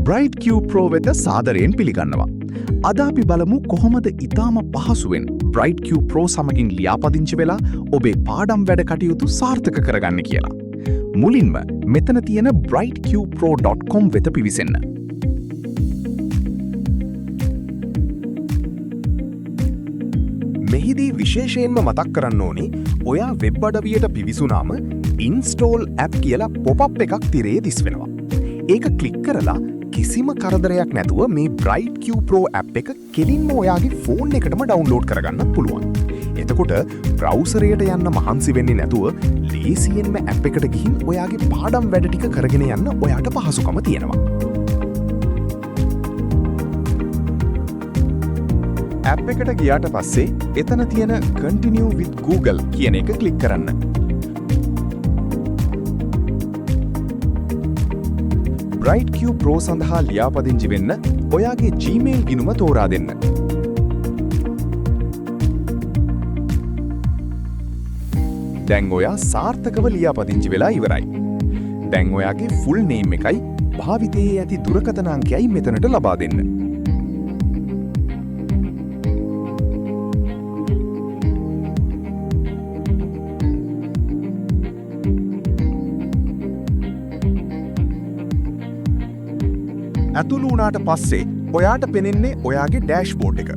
Bright Q Pro වෙත සාදරයෙන් පිළිගන්නවා. අද අපි බලමු කොහොමද ඉතාම පහසුවෙන් Bright Q Pro සමගින් ලියාපදිංචි වෙලා ඔබේ පාඩම් වැඩ කටයුතු සාර්ථක කරගන්න කියලා. මුලින්ම මෙතන තියෙන brightqpro.com වෙත පිවිසෙන්න. මෙහිදී විශේෂයෙන්ම මතක් කරන්න ඕනි ඔයා වෙබ් අඩවියට පිවිසුනාම install app කියලා pop-up එකක් තිරේ දිස් වෙනවා. ඒක ක්ලික් කරලා කිසිම කරදරයක් නැතුව මේ Bright Q Pro app එක කෙලින්ම ඔයාගේ ෆෝන් එකටම ඩවුන්ලෝඩ් කරගන්නත් පුළුවන්. එතකොට බ්‍රවුසරයට යන්න මහන්සි වෙන්නේ නැතුව ලේසියෙන්ම app එකට ගිහින් ඔයාගේ පාඩම් වැඩ ටික කරගෙන යන්න ඔයාට පහසුකම තියෙනවා. app එකට ගියාට පස්සේ එතන තියෙන Continue with Google කියන එක ක්ලික් කරන්න. Bright Q Pro සඳහා ලියාපදිංචි වෙන්න ඔයාගේ Gmail ගිණුම තෝරා දෙන්න. දැන් ඔයා සාර්ථකව ලියාපදිංචි වෙලා ඉවරයි. දැන් ඔයාගේ full name එකයි භාවිතයේ ඇති දුරකථන අංකයයි මෙතනට ලබා දෙන්න. ඇතුළු වුණාට පස්සේ ඔයාට පෙනෙන්නේ ඔයාගේ ඩෑෂ්බෝඩ් එක.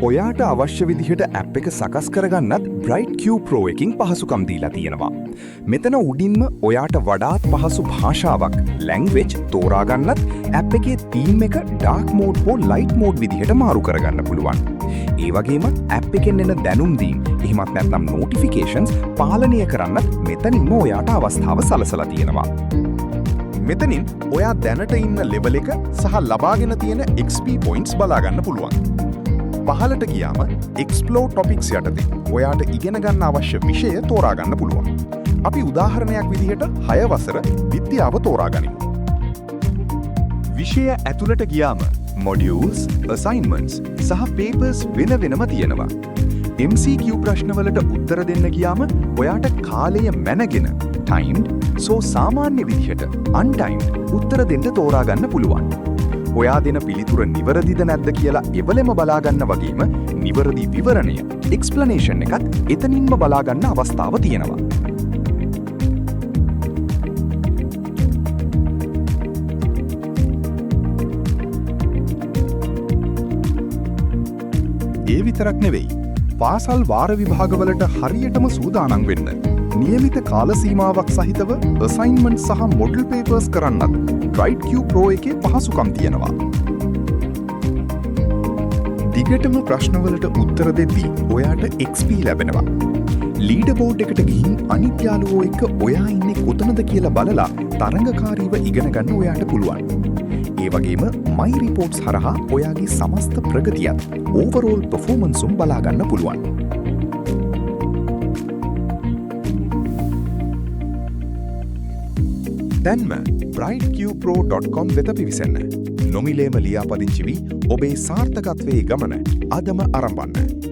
ඔයාට අවශ්‍ය විදිහට ඇප් එක සකස් කරගන්නත් Bright Q Pro එකකින් පහසුකම් දීලා තියෙනවා. මෙතන උඩින්ම ඔයාට වඩාත් පහසු භාෂාවක් language තෝරාගන්නත් ඇප් එකේ theme එක dark mode හෝ light mode විදිහට මාරු කරගන්න පුළුවන්. ඒ වගේම ඇප් එකෙන් එන දැනුම් දීම් එහෙමත් නැත්නම් notifications පාලනය කරන්නත් මෙතනින්ම ඔයාට අවස්ථාව සලසලා තියෙනවා. මෙතනින් ඔයා දැනට ඉන්න ලෙවල් එක සහ ලබාගෙන තියෙන XP points බලාගන්න පුළුවන්. පහළට ගියාම Explore Topics යටතේ ඔයාට ඉගෙන ගන්න අවශ්‍ය විෂය තෝරාගන්න පුළුවන්. අපි උදාහරණයක් විදිහට 6 වසර විද්‍යාව තෝරාගනිමු. විෂය ඇතුළට ගියාම modules, assignments සහ papers වෙන වෙනම තියෙනවා. MCQ ප්‍රශ්නවලට උත්තර දෙන්න ගියාම ඔයාට කාලය මැනගෙන timed සෝ සාමාන්‍ය විදිහට untimed උත්තර දෙන්න තෝරාගන්න පුළුවන්. ඔයා දෙන පිළිතුර නිවැරදිද නැද්ද කියලා එවලෙම බලාගන්න වගේම නිවැරදි විවරණය explanation එකත් එතනින්ම බලාගන්න අවස්ථාව තියෙනවා. ඒ විතරක් නෙවෙයි. පාසල් වාර විභාගවලට හරියටම සූදානම් වෙන්න නියමිත කාල සීමාවක් සහිතව assignment සහ model papers කරන්නත් Bright Q Pro එකේ පහසුකම් තියෙනවා. දිගටම ප්‍රශ්නවලට උත්තර දෙද්දී ඔයාට XP ලැබෙනවා. leaderboard එකට ගිහින් අනිත් යාළුවෝ එක්ක ඔයා ඉන්නේ කොතනද කියලා බලලා තරඟකාරීව ඉගෙන ගන්න ඔයාට පුළුවන්. ඒ වගේම My Reports හරහා ඔයාගේ සමස්ත ප්‍රගතියත් overall performance උම් බලා ගන්න පුළුවන්. දැන්ම brightqpro.com වෙත පිවිසන්න. නොමිලේම ලියාපදිංචි වී ඔබේ සාර්ථකත්වයේ ගමන අදම ආරම්භ කරන්න.